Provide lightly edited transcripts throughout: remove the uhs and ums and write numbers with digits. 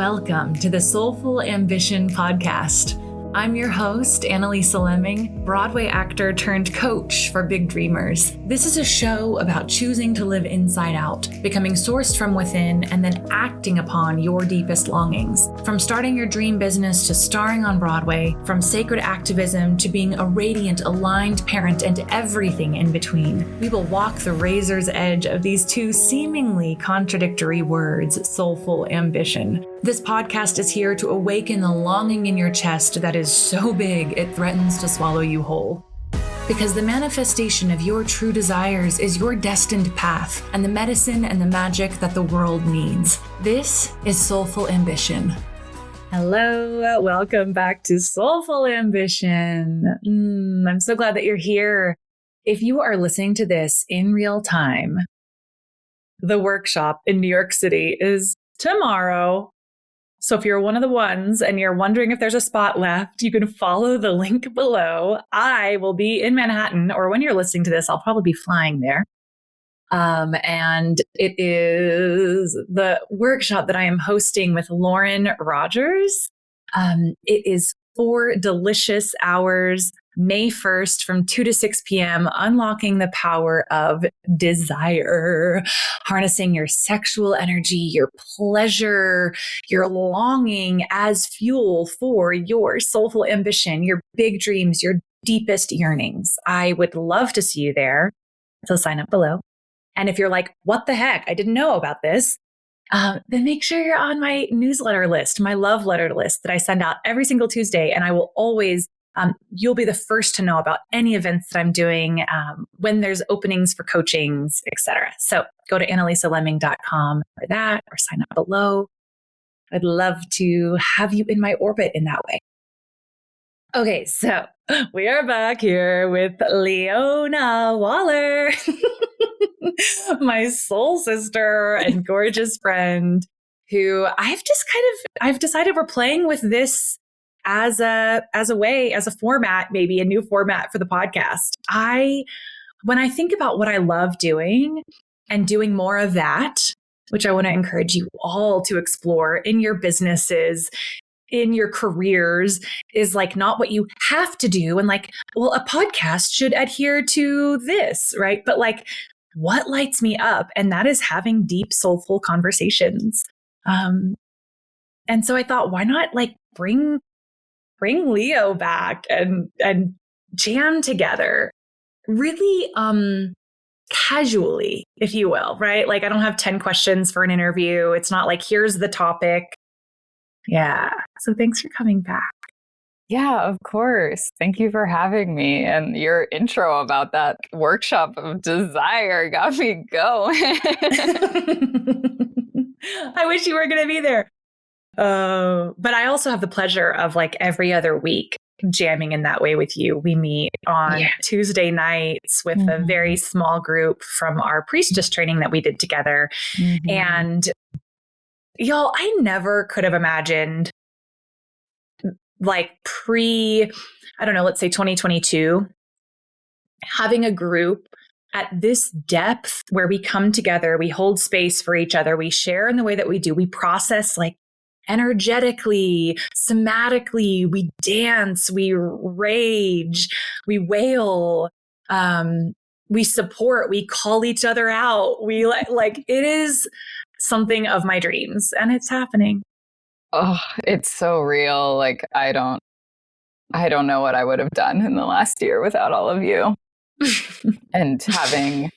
Welcome to the Soulful Ambition podcast. I'm your host, Analisa and Broadway actor turned coach for big dreamers. This is a show about choosing to live inside out, becoming sourced from within, and then acting upon your deepest longings. From starting your dream business to starring on Broadway, from sacred activism to being a radiant, aligned parent and everything in between, we will walk the razor's edge of these two seemingly contradictory words, soulful ambition. This podcast is here to awaken the longing in your chest that is so big it threatens to swallow you whole. Because the manifestation of your true desires is your destined path and the medicine and the magic that the world needs. This is Soulful Ambition. Hello, welcome back to Soulful Ambition. I'm so glad that you're here. If you are listening to this in real time, the workshop in New York City is tomorrow. So if you're one of the ones and you're wondering if there's a spot left, you can follow the link below. I will be in Manhattan, or when you're listening to this, I'll probably be flying there. And it is the workshop that I am hosting with Lauren Rogers. It is 4 delicious hours, May 1st from 2 to 6 p.m., unlocking the power of desire, harnessing your sexual energy, your pleasure, your longing as fuel for your soulful ambition, your big dreams, your deepest yearnings. I would love to see you there. So sign up below. And if you're like, what the heck? I didn't know about this. Then make sure you're on my newsletter list, my love letter list that I send out every single Tuesday. And I will always, you'll be the first to know about any events that I'm doing, when there's openings for coachings, etc. So go to analisalemming.com for that, or sign up below. I'd love to have you in my orbit in that way. Okay, so we are back here with Leona Waller. My soul sister and gorgeous friend, who I've decided we're playing with this as a format, maybe a new format for the podcast. When I think about what I love doing and doing more of that, which I want to encourage you all to explore in your businesses, in your careers, is like not what you have to do. And like, well, a podcast should adhere to this, right? But like, what lights me up? And that is having deep, soulful conversations. And so I thought, why not like bring Leo back and jam together really casually, if you will, right? Like I don't have 10 questions for an interview. It's not like, here's the topic. Yeah. So thanks for coming back. Yeah, of course. Thank you for having me. And your intro about that workshop of desire got me going. I wish you were going to be there. But I also have the pleasure of like every other week jamming in that way with you. We meet on Tuesday nights with a very small group from our priestess training that we did together. And y'all, I never could have imagined like let's say 2022, having a group at this depth where we come together, we hold space for each other, we share in the way that we do, we process like energetically, somatically, we dance, we rage, we wail, we support, we call each other out. We like it is something of my dreams, and it's happening. Oh, it's so real. Like, I don't know what I would have done in the last year without all of you. And having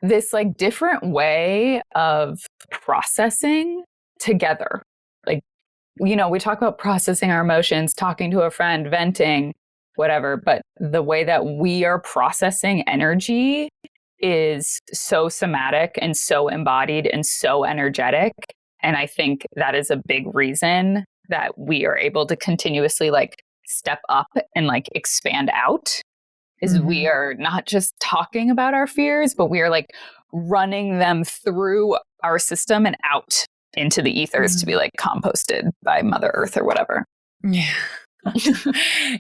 this like different way of processing together. Like, you know, we talk about processing our emotions, talking to a friend, venting, whatever, but the way that we are processing energy is so somatic and so embodied and so energetic. And I think that is a big reason that we are able to continuously like step up and like expand out, is we are not just talking about our fears, but we are like running them through our system and out into the ethers to be like composted by Mother Earth or whatever. Yeah.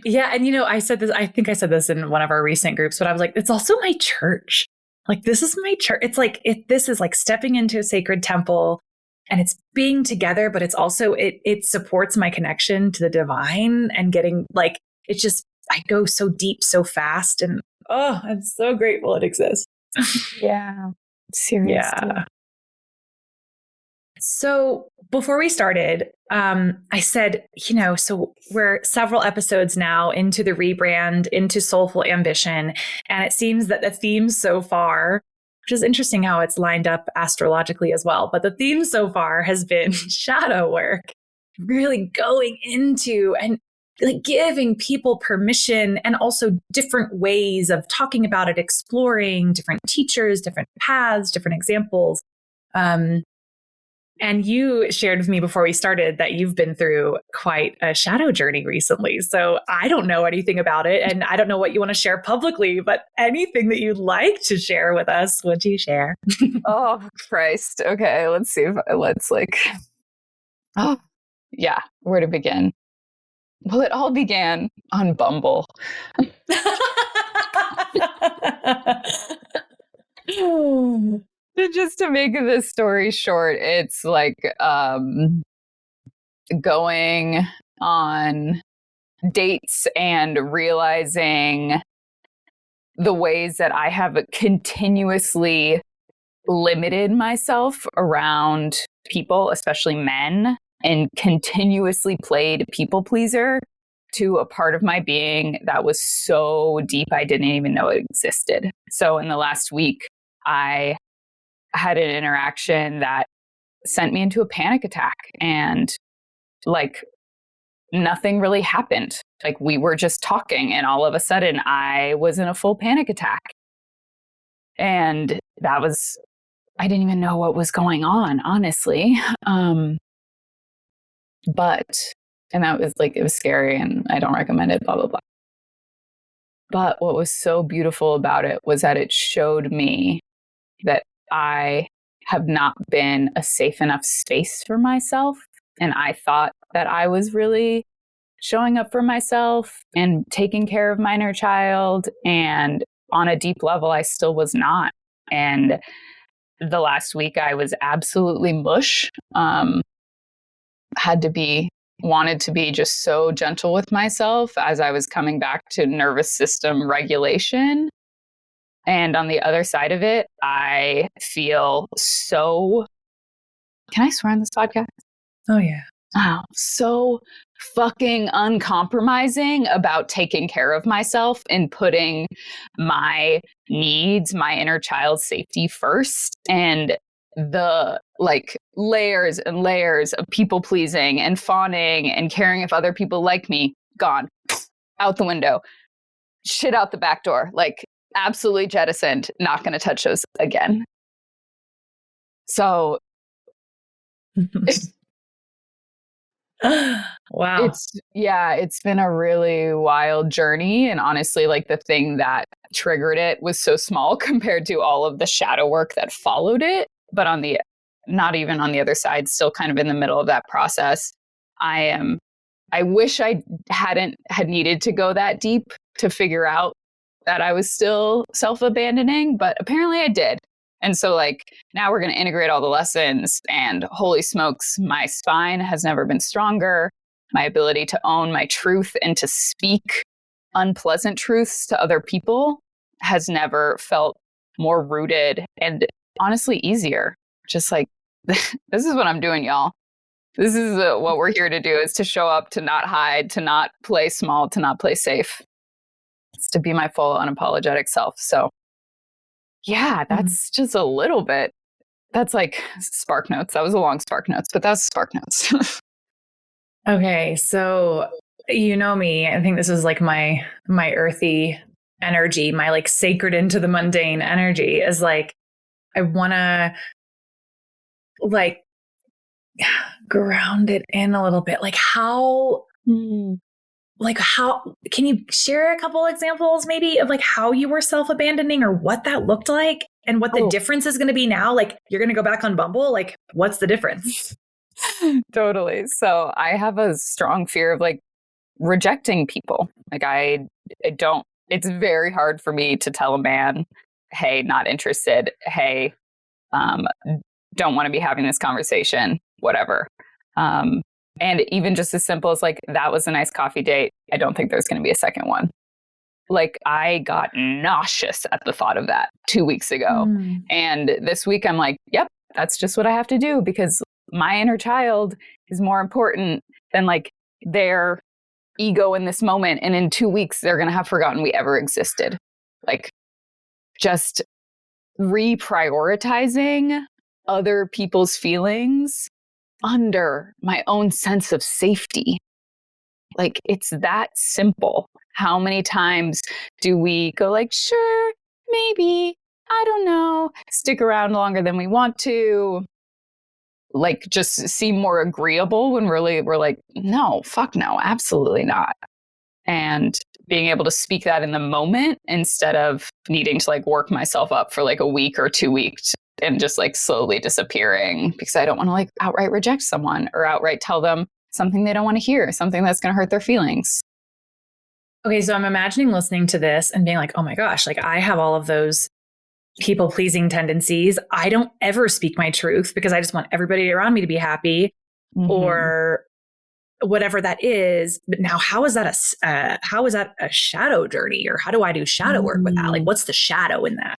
Yeah. And you know, I think I said this in one of our recent groups, but I was like, it's also my church. Like, this is my church. It's like, this is like stepping into a sacred temple and it's being together, but it's also, it supports my connection to the divine and getting like, it's just, I go so deep so fast, and oh, I'm so grateful it exists. Yeah. Seriously. Yeah. So before we started, I said, so we're several episodes now into the rebrand, into Soulful Ambition. And it seems that the theme so far, which is interesting how it's lined up astrologically as well, but the theme so far has been shadow work, really going into and like giving people permission, and also different ways of talking about it, exploring different teachers, different paths, different examples. And you shared with me before we started that you've been through quite a shadow journey recently. So I don't know anything about it, and I don't know what you want to share publicly, but anything that you'd like to share with us, would you share? Oh, Christ. Okay, let's see. Oh, yeah, where to begin? Well, it all began on Bumble. Just to make this story short, it's like going on dates and realizing the ways that I have continuously limited myself around people, especially men, and continuously played people pleaser to a part of my being that was so deep I didn't even know it existed. So in the last week, I had an interaction that sent me into a panic attack, and like nothing really happened. Like we were just talking, and all of a sudden I was in a full panic attack. And I didn't even know what was going on, honestly. And that was like, it was scary, and I don't recommend it, blah, blah, blah. But what was so beautiful about it was that it showed me that I have not been a safe enough space for myself. And I thought that I was really showing up for myself and taking care of my inner child. And on a deep level, I still was not. And the last week I was absolutely mush. Wanted to be just so gentle with myself as I was coming back to nervous system regulation. And on the other side of it, I feel so, can I swear on this podcast? Oh, yeah. Wow, so fucking uncompromising about taking care of myself and putting my needs, my inner child's safety first. And the like layers and layers of people pleasing and fawning and caring if other people like me, gone out the window, shit out the back door, like absolutely jettisoned, not going to touch those again. So wow. It's been a really wild journey. And honestly, like the thing that triggered it was so small compared to all of the shadow work that followed it. But not even on the other side, still kind of in the middle of that process. I wish I had needed to go that deep to figure out that I was still self-abandoning, but apparently I did. And so like now we're going to integrate all the lessons, and holy smokes, my spine has never been stronger. My ability to own my truth and to speak unpleasant truths to other people has never felt more rooted and honestly easier. Just like, this is what I'm doing, y'all. This is what we're here to do, is to show up, to not hide, to not play small, to not play safe. It's to be my full unapologetic self. So yeah, that's just a little bit. That's like Spark Notes. That was a long Spark Notes, but that's Spark Notes. Okay, so you know me. I think this is like my earthy energy, my like sacred into the mundane energy is like, I want to like ground it in a little bit. Like how can you share a couple examples maybe of like how you were self-abandoning or what that looked like and what the difference is going to be now? Like you're going to go back on Bumble. Like what's the difference? Totally. So I have a strong fear of like rejecting people. Like I don't, it's very hard for me to tell a man, hey, not interested. Hey, don't want to be having this conversation, whatever. And even just as simple as like, that was a nice coffee date. I don't think there's going to be a second one. Like, I got nauseous at the thought of that 2 weeks ago. And this week I'm like, yep, that's just what I have to do, because my inner child is more important than like their ego in this moment. And in 2 weeks, they're going to have forgotten we ever existed. Like, just reprioritizing other people's feelings under my own sense of safety. Like, it's that simple. How many times do we go like, sure, maybe, I don't know, stick around longer than we want to, like just seem more agreeable, when really we're like, no, fuck no, absolutely not. And being able to speak that in the moment instead of needing to like work myself up for like a week or 2 weeks and just like slowly disappearing, because I don't want to like outright reject someone or outright tell them something they don't want to hear, something that's going to hurt their feelings. Okay, so I'm imagining listening to this and being like, oh my gosh, like I have all of those people-pleasing tendencies. I don't ever speak my truth because I just want everybody around me to be happy, or whatever that is. But now, how is that a shadow journey, or how do I do shadow work with that? Like, what's the shadow in that?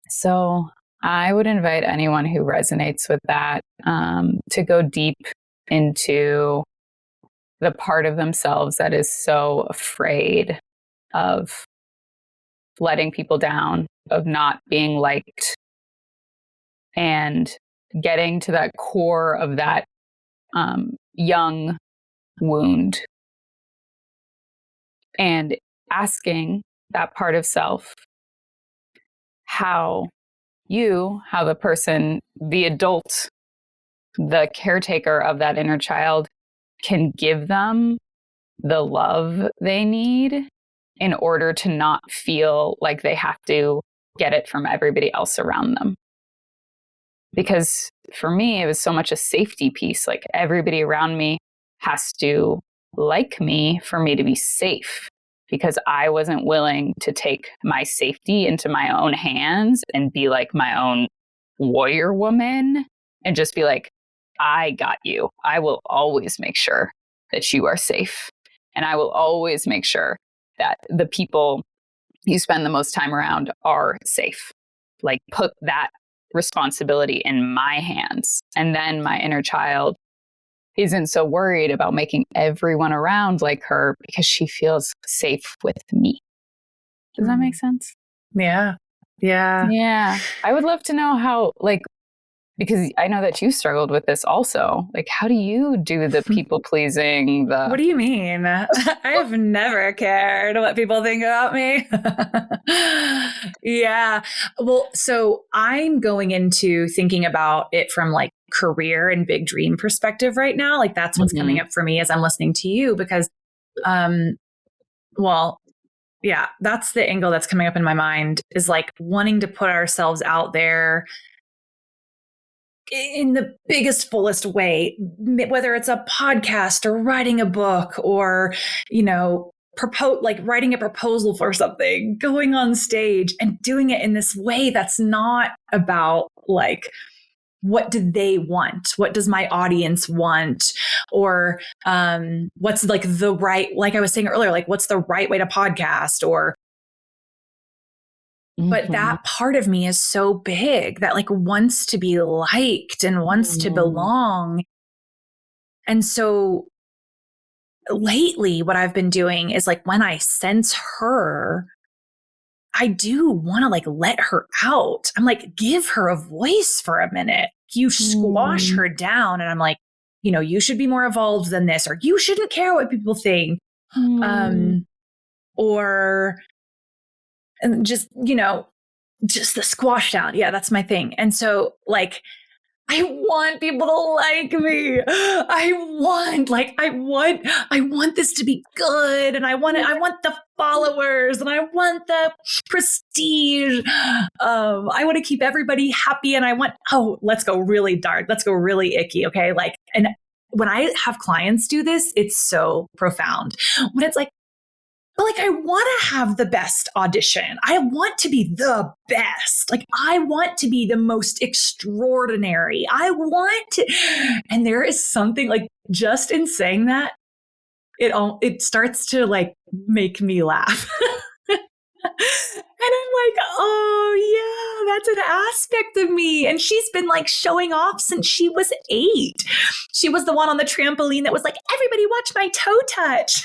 So I would invite anyone who resonates with that to go deep into the part of themselves that is so afraid of letting people down, of not being liked, and getting to that core of that young wound, and asking that part of self how the person, the adult, the caretaker of that inner child, can give them the love they need in order to not feel like they have to get it from everybody else around them. Because for me, it was so much a safety piece. Like, everybody around me has to like me for me to be safe, because I wasn't willing to take my safety into my own hands and be like my own warrior woman and just be like, I got you. I will always make sure that you are safe. And I will always make sure that the people you spend the most time around are safe. Like, put that responsibility in my hands. And then my inner child isn't so worried about making everyone around like her, because she feels safe with me. Does that make sense? Yeah. I would love to know how, like, because I know that you struggled with this also. Like, how do you do the people pleasing? What do you mean? I have never cared what people think about me. Yeah. Well, so I'm going into thinking about it from like career and big dream perspective right now. Like, that's what's coming up for me as I'm listening to you, because, well, yeah, that's the angle that's coming up in my mind, is like wanting to put ourselves out there in the biggest, fullest way, whether it's a podcast or writing a book, or, you know, writing a proposal for something, going on stage and doing it in this way that's not about like, what do they want? What does my audience want? Or what's like the right, like I was saying earlier, like what's the right way to podcast? Or but that part of me is so big that like wants to be liked and wants to belong. And so lately what I've been doing is like, when I sense her, I do want to like let her out. I'm like, give her a voice for a minute. You squash her down. And I'm like, you know, you should be more evolved than this, or you shouldn't care what people think. Or and just, you know, just the squash down. Yeah, that's my thing. And so like, I want people to like me. I want this to be good. And I want the followers, and I want the prestige. I want to keep everybody happy. And let's go really dark. Let's go really icky. Okay. Like, and when I have clients do this, it's so profound. When it's like, but like, I want to have the best audition. I want to be the best. Like, I want to be the most extraordinary. I want to, and there is something like just in saying that, it starts to like make me laugh. And I'm like, oh yeah, that's an aspect of me. And she's been like showing off since she was 8. She was the one on the trampoline that was like, everybody watch my toe touch,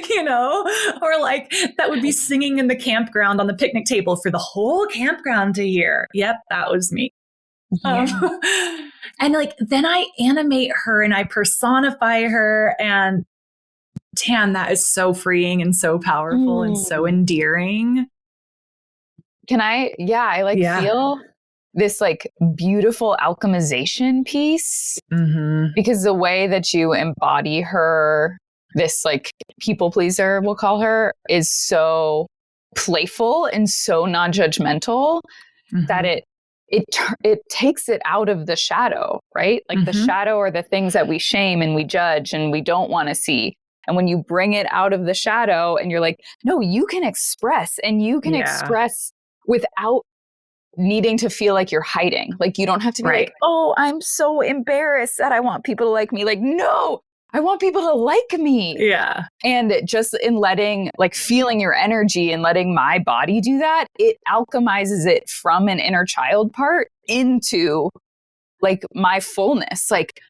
you know, or like that would be singing in the campground on the picnic table for the whole campground to hear. Yep, that was me. Yeah. And like, then I animate her and I personify her, and Tan, that is so freeing and so powerful and so endearing. I feel this like beautiful alchemization piece, because the way that you embody her, this like people pleaser, we'll call her, is so playful and so non-judgmental that it takes it out of the shadow, right? Like the shadow are the things that we shame and we judge and we don't want to see. And when you bring it out of the shadow and you're like, no, you can express, and you can express without needing to feel like you're hiding. Like you don't have to be like, oh, I'm so embarrassed that I want people to like me. Like, no, I want people to like me. Yeah. And just in letting, like feeling your energy and letting my body do that, it alchemizes it from an inner child part into like my fullness. Like,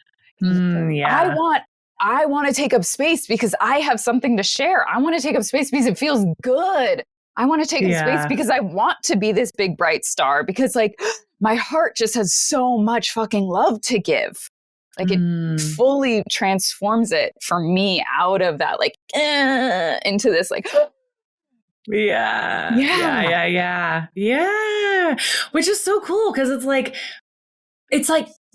I want to take up space because I have something to share. I want to take up space because it feels good. I want to take up space because I want to be this big bright star, because like my heart just has so much fucking love to give. Like it fully transforms it for me out of that like into this like yeah, which is so cool because it's like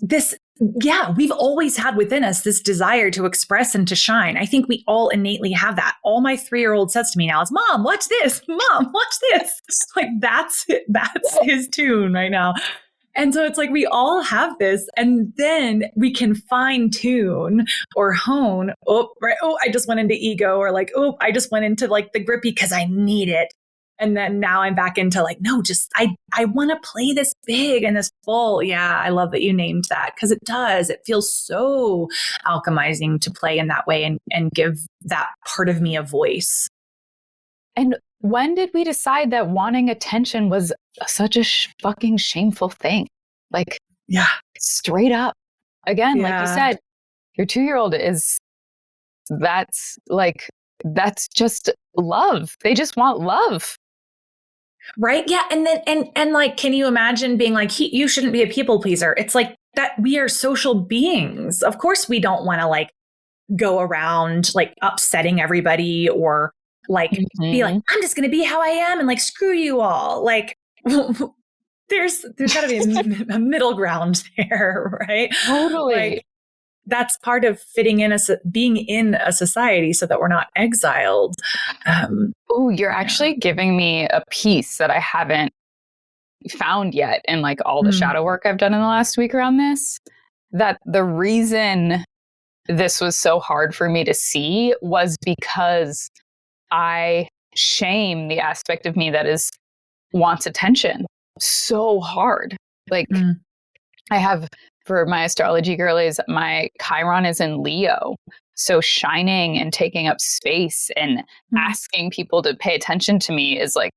this. Yeah, we've always had within us this desire to express and to shine. I think we all innately have that. All my 3-year-old says to me now is, Mom, watch this. Mom, watch this. Like that's it. That's his tune right now. And so it's like we all have this, and then we can fine tune or hone. Oh, I just went into ego, or like, oh, I just went into like the grippy because I need it. And then now I'm back into like, no, just I want to play this big and this full. Yeah, I love that you named that, because it does. It feels so alchemizing to play in that way and give that part of me a voice. And when did we decide that wanting attention was such a fucking shameful thing? Like, straight up. Again, like you said, your 2-year-old that's just love. They just want love. Right. Yeah. And then, and like, can you imagine being like, you shouldn't be a people pleaser? It's like that we are social beings. Of course, we don't want to like go around like upsetting everybody or like be like, I'm just going to be how I am and like, screw you all. Like there's got to be a middle ground there. Right. Totally. Like, that's part of fitting in being in a society so that we're not exiled. You're actually giving me a piece that I haven't found yet in like all the shadow work I've done in the last week around this, that the reason this was so hard for me to see was because I shame the aspect of me that wants attention so hard. Like I have, for my astrology girlies, my Chiron is in Leo. So shining and taking up space and asking people to pay attention to me is like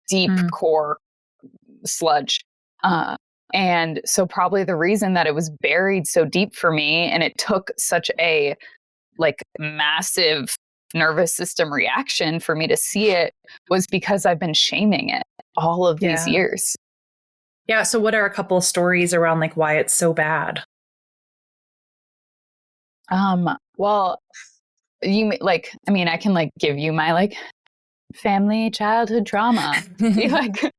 deep core sludge. And so probably the reason that it was buried so deep for me and it took such a like massive nervous system reaction for me to see it was because I've been shaming it all of these years. Yeah. So what are a couple of stories around like why it's so bad? Well, you like, I mean, I can like give you my like family childhood trauma. like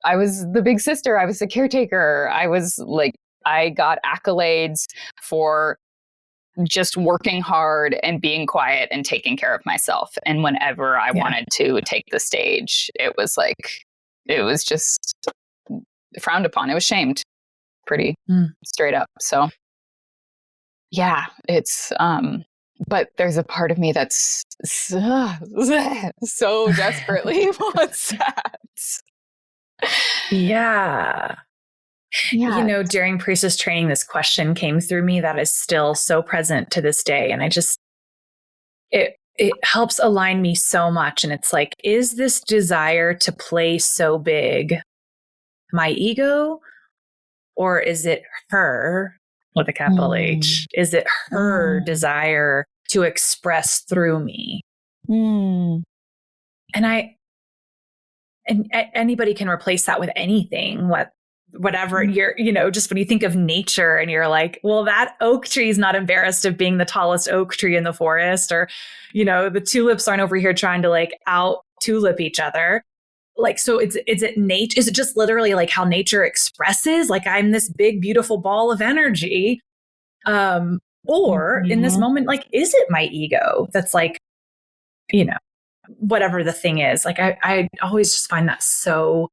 I was the big sister. I was the caretaker. I got accolades for just working hard and being quiet and taking care of myself. And whenever I wanted to take the stage, it was just frowned upon. It was shamed pretty straight up. So yeah, it's but there's a part of me that's so desperately wants that. Yeah. Yeah. You know, during Priestess training, this question came through me that is still so present to this day. And it helps align me so much. And it's like, is this desire to play so big my ego, or is it her with a capital H? Is it her desire to express through me? And anybody can replace that with anything, whatever you're, just when you think of nature and you're like, well, that oak tree is not embarrassed of being the tallest oak tree in the forest, or, the tulips aren't over here trying to like out tulip each other. Like, so is it nature? Is it just literally like how nature expresses? Like, I'm this big, beautiful ball of energy. Or in this moment, like, is it my ego that's like, whatever the thing is? Like, I always just find that so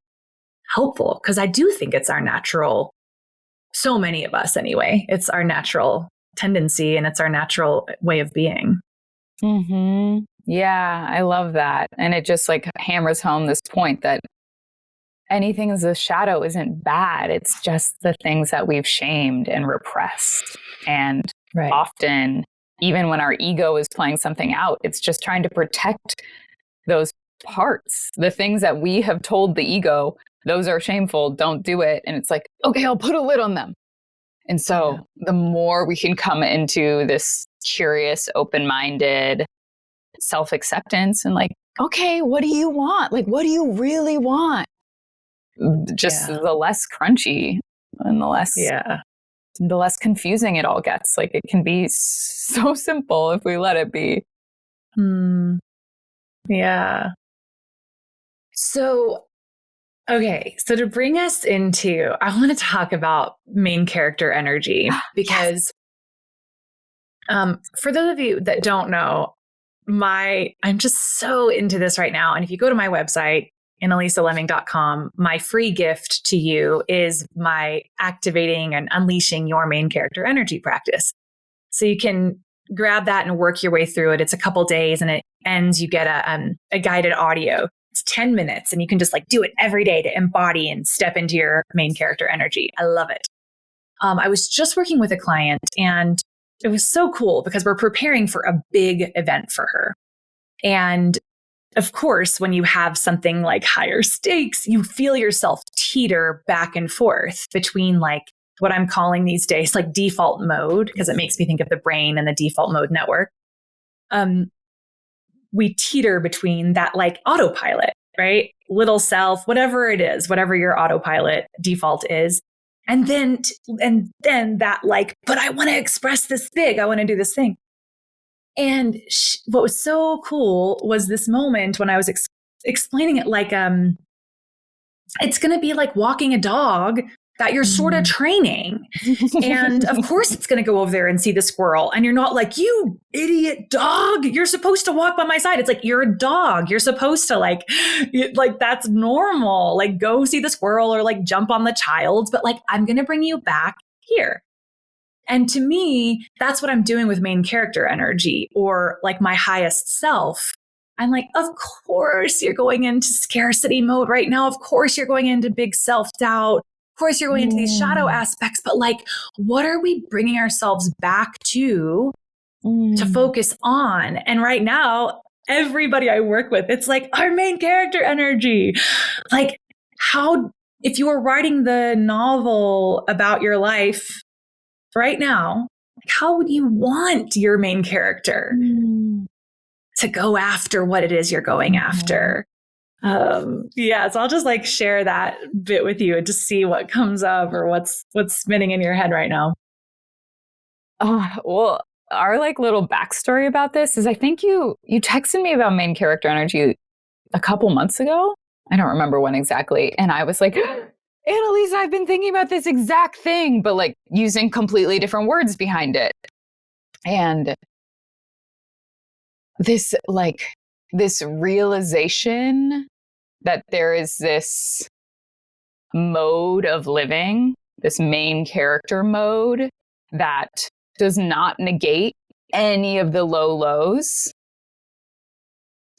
helpful, because I do think it's our natural, so many of us anyway, it's our natural tendency and it's our natural way of being. Yeah, I love that. And it just like hammers home this point that anything as a shadow isn't bad. It's just the things that we've shamed and repressed. And often, even when our ego is playing something out, it's just trying to protect those parts, the things that we have told the ego, those are shameful, don't do it. And it's like, okay, I'll put a lid on them. And so the more we can come into this curious, open-minded self-acceptance and like, okay, what do you want? Like, what do you really want? Just the less crunchy and the less confusing it all gets. Like, it can be so simple if we let it be. Yeah. So, okay. So to bring us into, I want to talk about main character energy, because for those of you that don't know, I'm just so into this right now. And if you go to my website, analisalemming.com, my free gift to you is my activating and unleashing your main character energy practice. So you can grab that and work your way through it. It's a couple days and it ends. You get a guided audio. It's 10 minutes and you can just like do it every day to embody and step into your main character energy. I love it. I was just working with a client and it was so cool because we're preparing for a big event for her. And of course, when you have something like higher stakes, you feel yourself teeter back and forth between like what I'm calling these days, like default mode, because it makes me think of the brain and the default mode network. We teeter between that like autopilot, right? Little self, whatever it is, whatever your autopilot default is. And then that like, but I want to express this big, I want to do this thing. And what was so cool was this moment when I was explaining it like, it's going to be like walking a dog that you're sort of training. And of course it's going to go over there and see the squirrel. And you're not like, you idiot dog, you're supposed to walk by my side. It's like, you're a dog. You're supposed to like that's normal. Like go see the squirrel or like jump on the child. But like, I'm going to bring you back here. And to me, that's what I'm doing with main character energy or like my highest self. I'm like, of course you're going into scarcity mode right now. Of course you're going into big self-doubt. Of course you're going into these shadow aspects, but like, what are we bringing ourselves back to focus on? And right now, everybody I work with, it's like our main character energy. Like if you were writing the novel about your life right now, how would you want your main character to go after what it is you're going after? So I'll just like share that bit with you and just see what comes up or what's spinning in your head right now. Well, our like little backstory about this is I think you texted me about main character energy a couple months ago. I don't remember when exactly. And I was like, Analisa, I've been thinking about this exact thing, but like using completely different words behind it. And this realization that there is this mode of living, this main character mode that does not negate any of the low lows,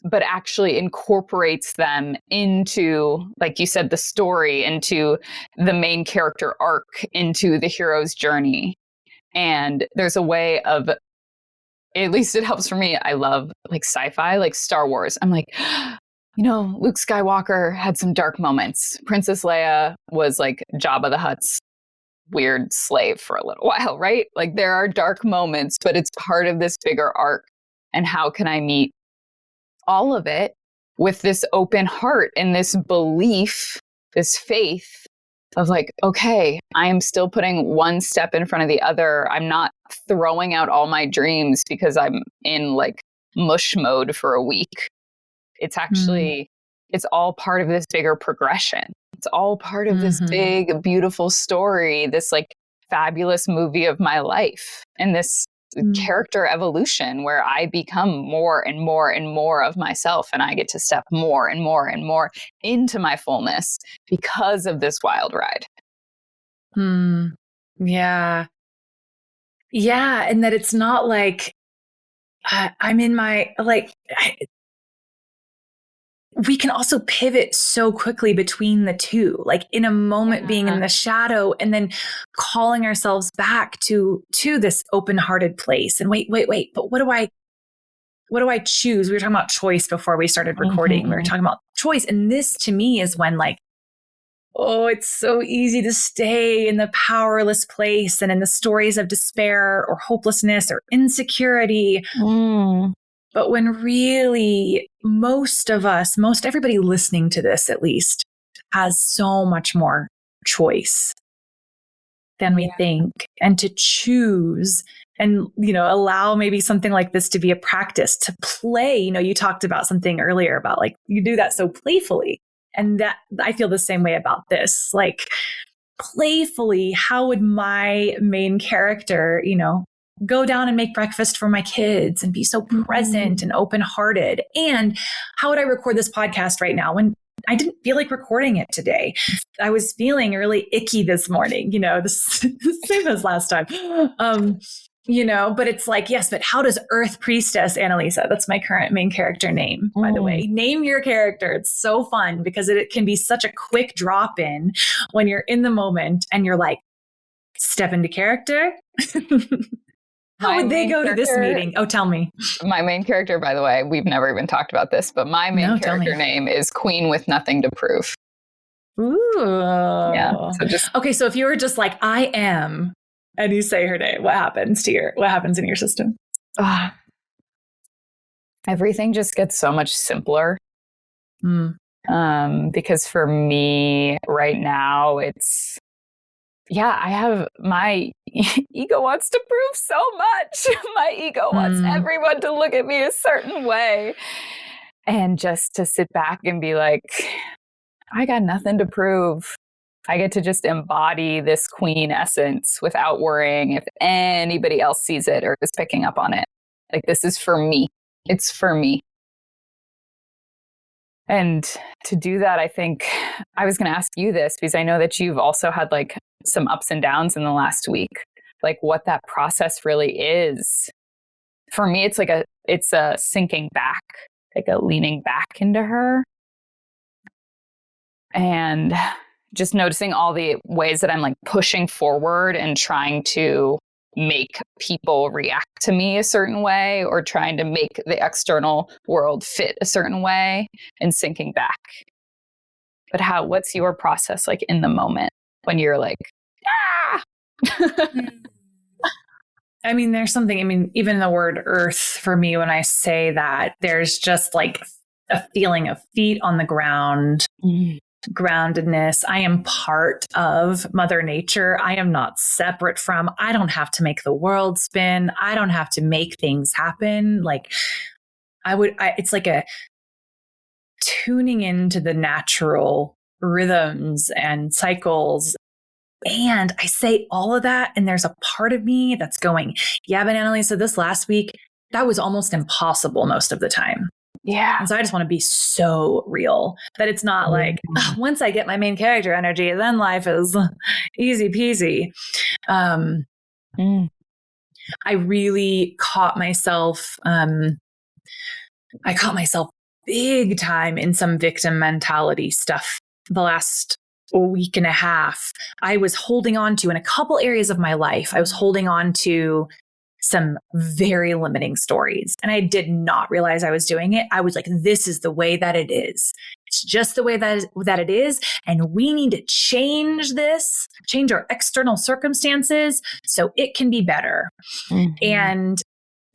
but actually incorporates them into, like you said, the story, into the main character arc, into the hero's journey. And there's a way of, at least it helps for me. I love like sci-fi, like Star Wars. I'm like, Luke Skywalker had some dark moments. Princess Leia was like Jabba the Hutt's weird slave for a little while, right? Like there are dark moments, but it's part of this bigger arc. And how can I meet all of it with this open heart and this belief, this faith of like, okay, I am still putting one step in front of the other. I'm not throwing out all my dreams because I'm in like mush mode for a week. It's actually, it's all part of this bigger progression. It's all part of this big, beautiful story, this like fabulous movie of my life, and this character evolution where I become more and more and more of myself, and I get to step more and more and more into my fullness because of this wild ride. Yeah. Yeah. And that it's not like I'm in my, like, we can also pivot so quickly between the two, like in a moment being in the shadow and then calling ourselves back to this open-hearted place. And wait, but what do I choose? We were talking about choice before we started recording. We were talking about choice. And this to me is when like, oh, it's so easy to stay in the powerless place and in the stories of despair or hopelessness or insecurity. But when really most everybody listening to this at least, has so much more choice than we think, and to choose and, allow maybe something like this to be a practice, to play. You talked about something earlier about like, you do that so playfully. And that I feel the same way about this, like playfully, how would my main character, go down and make breakfast for my kids and be so present and open-hearted? And how would I record this podcast right now when I didn't feel like recording it today? I was feeling really icky this morning, the same as last time. But it's like, yes, but how does Earth Priestess Analisa, that's my current main character name, by the way, name your character. It's so fun because it can be such a quick drop in when you're in the moment and you're like, step into character. How would they go to this meeting? Oh, tell me. My main character, by the way, we've never even talked about this, but my main character name is Queen with Nothing to Prove. Ooh. Yeah. So if you were just like, I am, and you say her name, what happens in your system? Everything just gets so much simpler. Because for me right now, it's, I have my ego wants to prove so much. My ego wants everyone to look at me a certain way. And just to sit back and be like, I got nothing to prove. I get to just embody this queen essence without worrying if anybody else sees it or is picking up on it. Like, this is for me. It's for me. And to do that, I think I was going to ask you this because I know that you've also had like some ups and downs in the last week, like what that process really is. For me, it's like it's a sinking back, like a leaning back into her. And just noticing all the ways that I'm like pushing forward and trying to make people react to me a certain way or trying to make the external world fit a certain way and sinking back. But what's your process like in the moment when you're like, ah? I mean, there's something, even the word earth for me, when I say that, there's just like a feeling of feet on the ground, groundedness. I am part of Mother Nature. I am not separate from, I don't have to make the world spin. I don't have to make things happen. Like it's like a tuning into the natural rhythms and cycles. And I say all of that, and there's a part of me that's going, yeah, but Analisa, this last week, that was almost impossible most of the time. Yeah. And so I just want to be so real that it's not like, once I get my main character energy, then life is easy peasy. I really caught myself, big time in some victim mentality stuff the last week and a half. I was holding on to, in a couple areas of my life, I was holding on to some very limiting stories. And I did not realize I was doing it. I was like, this is the way that it is. It's just the way that it is. And we need to change this, change our external circumstances so it can be better. Mm-hmm. And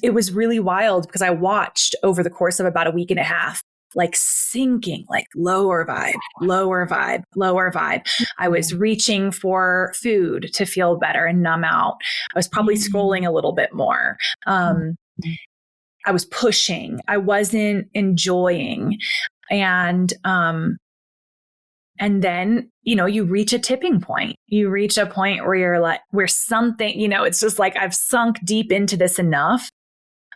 it was really wild because I watched over the course of about a week and a half, like sinking, like lower vibe, lower vibe, lower vibe. I was reaching for food to feel better and numb out. I was probably scrolling a little bit more. I was pushing. I wasn't enjoying. And then, you reach a tipping point. You reach a point where you're like, where something, it's just like, I've sunk deep into this enough.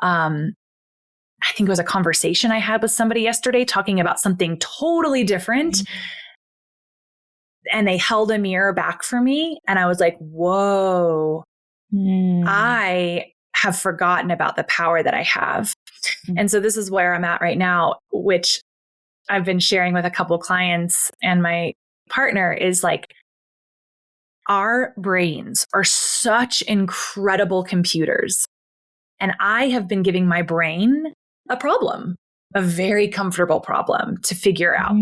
I think it was a conversation I had with somebody yesterday talking about something totally different. And they held a mirror back for me. And I was like, whoa, I have forgotten about the power that I have. And so this is where I'm at right now, which I've been sharing with a couple clients and my partner, is like, our brains are such incredible computers. And I have been giving my brain a problem, a very comfortable problem to figure out.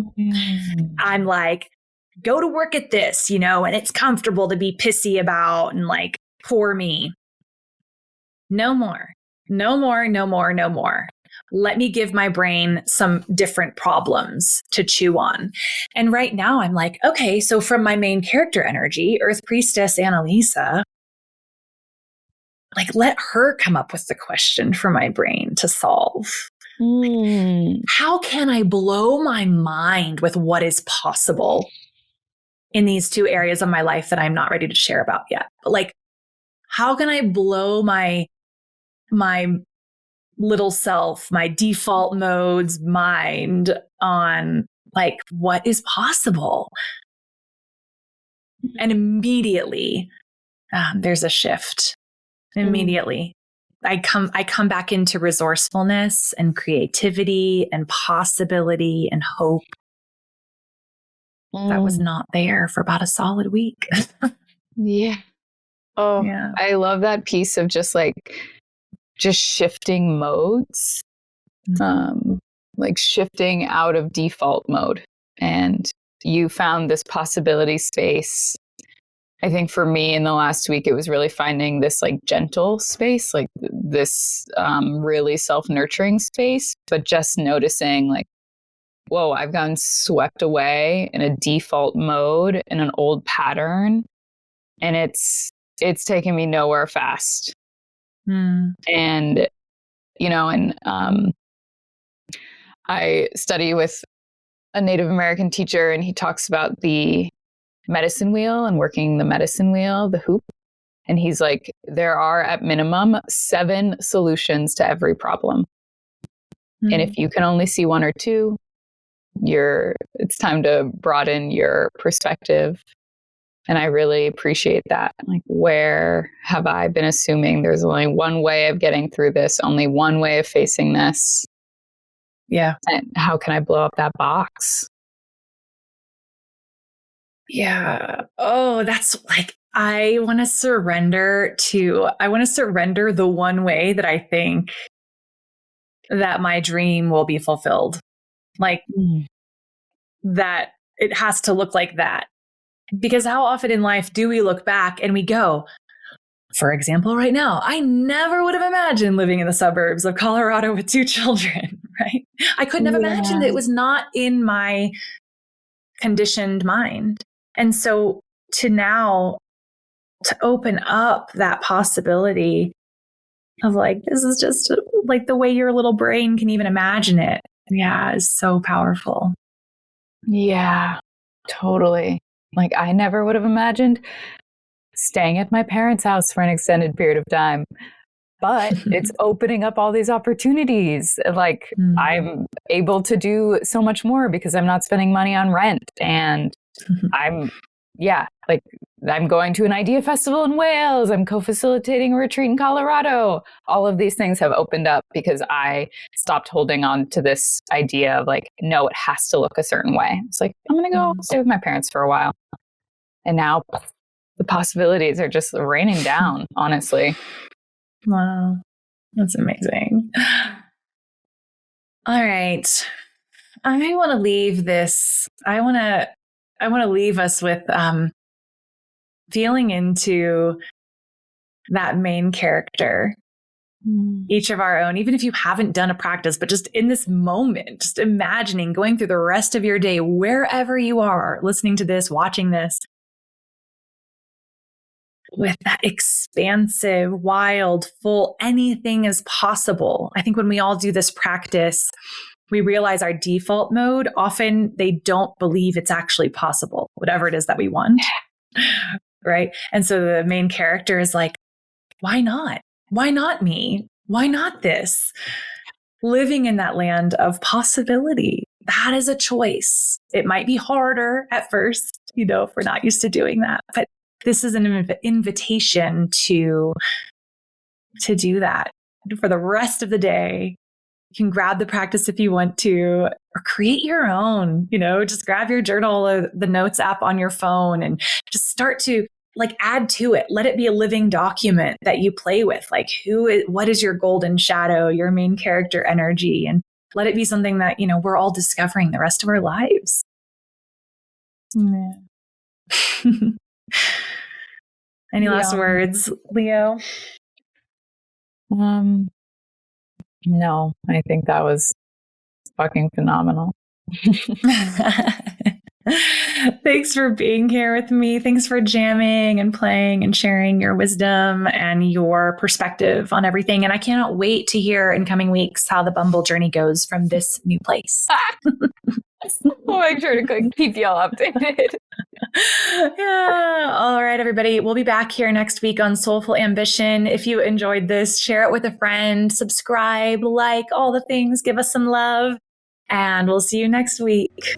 I'm like, go to work at this, and it's comfortable to be pissy about and like, poor me. No more, no more, no more, no more. Let me give my brain some different problems to chew on. And right now I'm like, okay, so from my main character energy, Earth Priestess Analisa, like, let her come up with the question for my brain to solve. How can I blow my mind with what is possible in these two areas of my life that I'm not ready to share about yet? But like, how can I blow my little self, my default mode's mind on like what is possible? And immediately there's a shift. Immediately. I come back into resourcefulness and creativity and possibility and hope. That was not there for about a solid week. Yeah. Oh, yeah. I love that piece of just shifting modes, like shifting out of default mode. And you found this possibility space. I think for me in the last week, it was really finding this like gentle space, like this really self-nurturing space, but just noticing like, whoa, I've gotten swept away in a default mode in an old pattern. And it's taken me nowhere fast. And, I study with a Native American teacher, and he talks about the medicine wheel and working the medicine wheel, the hoop. And he's like, there are at minimum 7 solutions to every problem. And if you can only see 1 or 2, it's time to broaden your perspective. And I really appreciate that. Like, where have I been assuming there's only one way of getting through this, only one way of facing this? Yeah. And how can I blow up that box? Yeah. Oh, that's like, I want to surrender the one way that I think that my dream will be fulfilled. Like that it has to look like that. Because how often in life do we look back and we go, for example, right now, I never would have imagined living in the suburbs of Colorado with 2 children, right? I couldn't have imagined it. It was not in my conditioned mind. And so to open up that possibility of like, this is just like the way your little brain can even imagine it. Yeah, is so powerful. Yeah, totally. Like, I never would have imagined staying at my parents' house for an extended period of time, but it's opening up all these opportunities. Like, I'm able to do so much more because I'm not spending money on rent. And like I'm going to an idea festival in Wales. I'm co-facilitating a retreat in Colorado. All of these things have opened up because I stopped holding on to this idea of like, no, it has to look a certain way. It's like, I'm going to go stay with my parents for a while. And now the possibilities are just raining down, honestly. Wow. That's amazing. All right. I want to leave this. I want to leave us with feeling into that main character, each of our own, even if you haven't done a practice, but just in this moment, just imagining going through the rest of your day, wherever you are, listening to this, watching this, with that expansive, wild, full, anything is possible. I think when we all do this practice, we realize our default mode, often they don't believe it's actually possible, whatever it is that we want. Right. And so the main character is like, why not? Why not me? Why not this? Living in that land of possibility. That is a choice. It might be harder at first, if we're not used to doing that, but this is an invitation to do that for the rest of the day. You can grab the practice if you want to, or create your own, just grab your journal or the notes app on your phone and just start to add to it. Let it be a living document that you play with. What is your golden shadow, your main character energy? And let it be something that, we're all discovering the rest of our lives. Yeah. Any last words, Leo? No, I think that was fucking phenomenal. Thanks for being here with me. Thanks for jamming and playing and sharing your wisdom and your perspective on everything. And I cannot wait to hear in coming weeks how the Bumble journey goes from this new place. We'll make sure to keep you all updated. Yeah. All right, everybody. We'll be back here next week on Soulful Ambition. If you enjoyed this, share it with a friend, subscribe, all the things, give us some love, and we'll see you next week.